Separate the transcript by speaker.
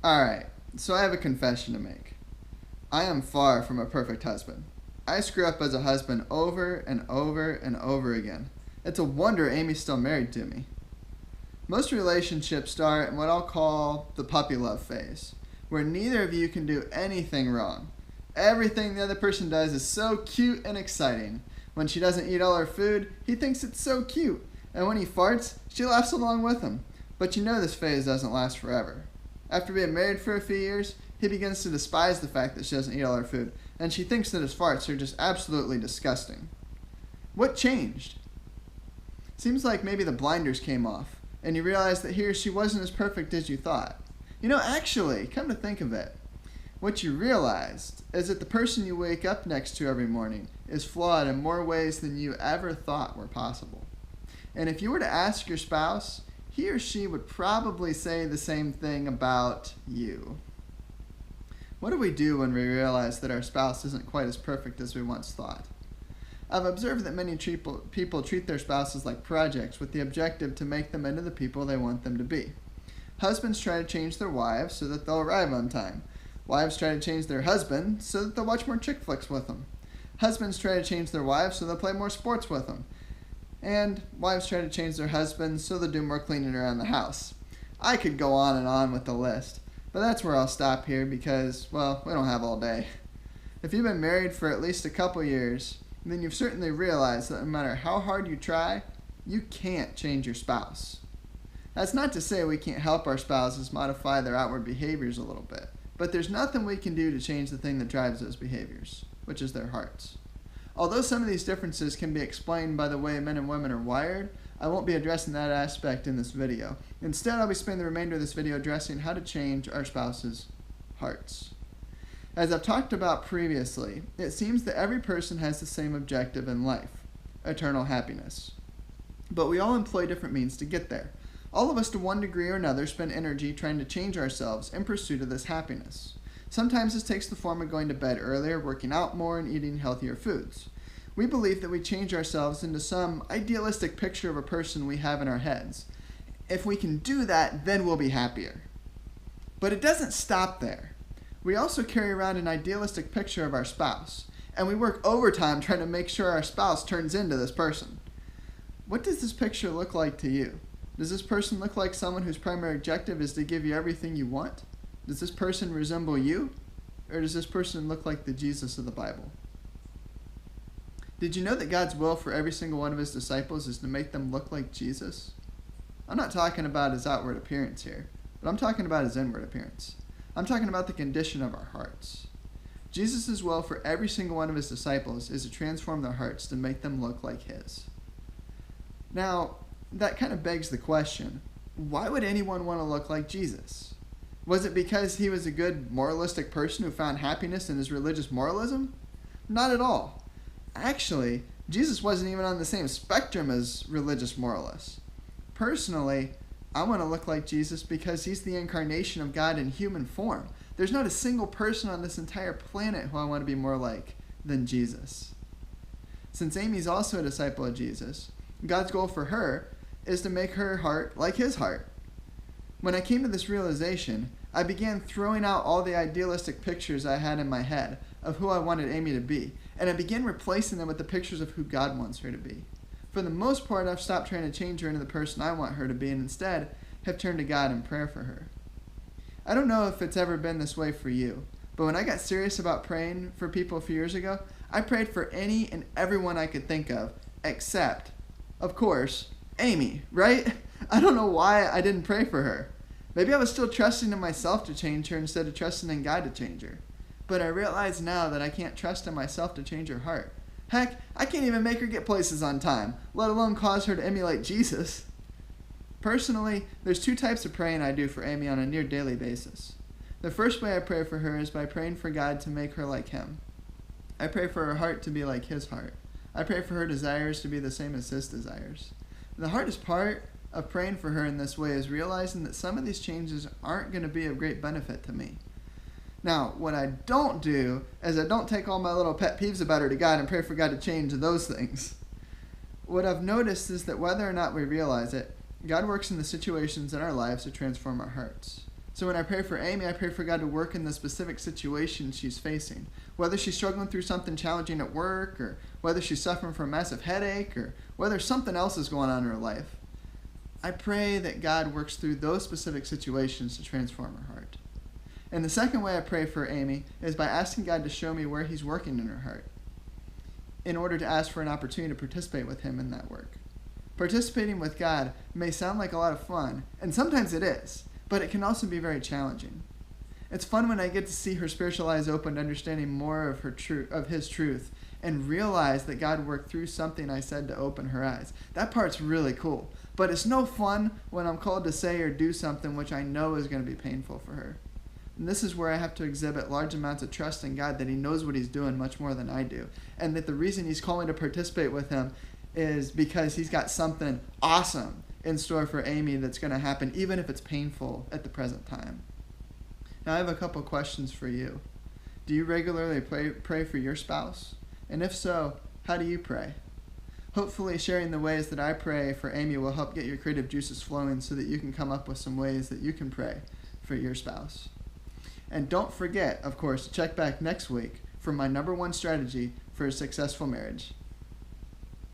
Speaker 1: Alright, so I have a confession to make. I am far from a perfect husband. I screw up as a husband over and over and over again. It's a wonder Amy's still married to me. Most relationships start in what I'll call the puppy love phase, where neither of you can do anything wrong. Everything the other person does is so cute and exciting. When she doesn't eat all her food, he thinks it's so cute. And when he farts, she laughs along with him. But you know this phase doesn't last forever. After being married for a few years, he begins to despise the fact that she doesn't eat all her food, and she thinks that his farts are just absolutely disgusting. What changed? Seems like maybe the blinders came off, and you realized that he or she wasn't as perfect as you thought. Actually, come to think of it, what you realized is that the person you wake up next to every morning is flawed in more ways than you ever thought were possible. And if you were to ask your spouse, he or she would probably say the same thing about you. What do we do when we realize that our spouse isn't quite as perfect as we once thought? I've observed that many people treat their spouses like projects with the objective to make them into the people they want them to be. Husbands try to change their wives so that they'll arrive on time. Wives try to change their husband so that they'll watch more chick flicks with them. Husbands try to change their wives so they'll play more sports with them. And wives try to change their husbands so they'll do more cleaning around the house. I could go on and on with the list, but that's where I'll stop here because, well, we don't have all day. If you've been married for at least a couple years, then you've certainly realized that no matter how hard you try, you can't change your spouse. That's not to say we can't help our spouses modify their outward behaviors a little bit, but there's nothing we can do to change the thing that drives those behaviors, which is their hearts. Although some of these differences can be explained by the way men and women are wired, I won't be addressing that aspect in this video. Instead, I'll be spending the remainder of this video addressing how to change our spouse's hearts. As I've talked about previously, it seems that every person has the same objective in life, eternal happiness. But we all employ different means to get there. All of us to one degree or another spend energy trying to change ourselves in pursuit of this happiness. Sometimes this takes the form of going to bed earlier, working out more, and eating healthier foods. We believe that we change ourselves into some idealistic picture of a person we have in our heads. If we can do that, then we'll be happier. But it doesn't stop there. We also carry around an idealistic picture of our spouse, and we work overtime trying to make sure our spouse turns into this person. What does this picture look like to you? Does this person look like someone whose primary objective is to give you everything you want? Does this person resemble you? Or does this person look like the Jesus of the Bible? Did you know that God's will for every single one of his disciples is to make them look like Jesus? I'm not talking about his outward appearance here, but I'm talking about his inward appearance. I'm talking about the condition of our hearts. Jesus' will for every single one of his disciples is to transform their hearts to make them look like his. Now, that kind of begs the question, why would anyone want to look like Jesus? Was it because he was a good moralistic person who found happiness in his religious moralism? Not at all. Actually, Jesus wasn't even on the same spectrum as religious moralists. Personally, I want to look like Jesus because he's the incarnation of God in human form. There's not a single person on this entire planet who I want to be more like than Jesus. Since Amy's also a disciple of Jesus, God's goal for her is to make her heart like his heart. When I came to this realization, I began throwing out all the idealistic pictures I had in my head of who I wanted Amy to be, and I began replacing them with the pictures of who God wants her to be. For the most part, I've stopped trying to change her into the person I want her to be, and instead have turned to God in prayer for her. I don't know if it's ever been this way for you, but when I got serious about praying for people a few years ago, I prayed for any and everyone I could think of, except, of course, Amy, right? I don't know why I didn't pray for her. Maybe I was still trusting in myself to change her instead of trusting in God to change her. But I realize now that I can't trust in myself to change her heart. Heck, I can't even make her get places on time, let alone cause her to emulate Jesus. Personally, there's two types of praying I do for Amy on a near daily basis. The first way I pray for her is by praying for God to make her like him. I pray for her heart to be like his heart. I pray for her desires to be the same as his desires. The hardest part of praying for her in this way is realizing that some of these changes aren't going to be of great benefit to me. Now, what I don't do is I don't take all my little pet peeves about her to God and pray for God to change those things. What I've noticed is that whether or not we realize it, God works in the situations in our lives to transform our hearts. So when I pray for Amy, I pray for God to work in the specific situation she's facing. Whether she's struggling through something challenging at work, or whether she's suffering from a massive headache, or whether something else is going on in her life, I pray that God works through those specific situations to transform her heart. And the second way I pray for Amy is by asking God to show me where he's working in her heart, in order to ask for an opportunity to participate with him in that work. Participating with God may sound like a lot of fun, and sometimes it is, but it can also be very challenging. It's fun when I get to see her spiritual eyes opened, understanding more of of his truth, and realize that God worked through something I said to open her eyes. That part's really cool, but it's no fun when I'm called to say or do something which I know is going to be painful for her. And this is where I have to exhibit large amounts of trust in God that he knows what he's doing much more than I do, and that the reason he's calling to participate with him is because he's got something awesome in store for Amy that's going to happen, even if it's painful at the present time. Now I have a couple questions for you. Do you regularly pray for your spouse? And if so, how do you pray? Hopefully sharing the ways that I pray for Amy will help get your creative juices flowing so that you can come up with some ways that you can pray for your spouse. And don't forget, of course, to check back next week for my #1 strategy for a successful marriage.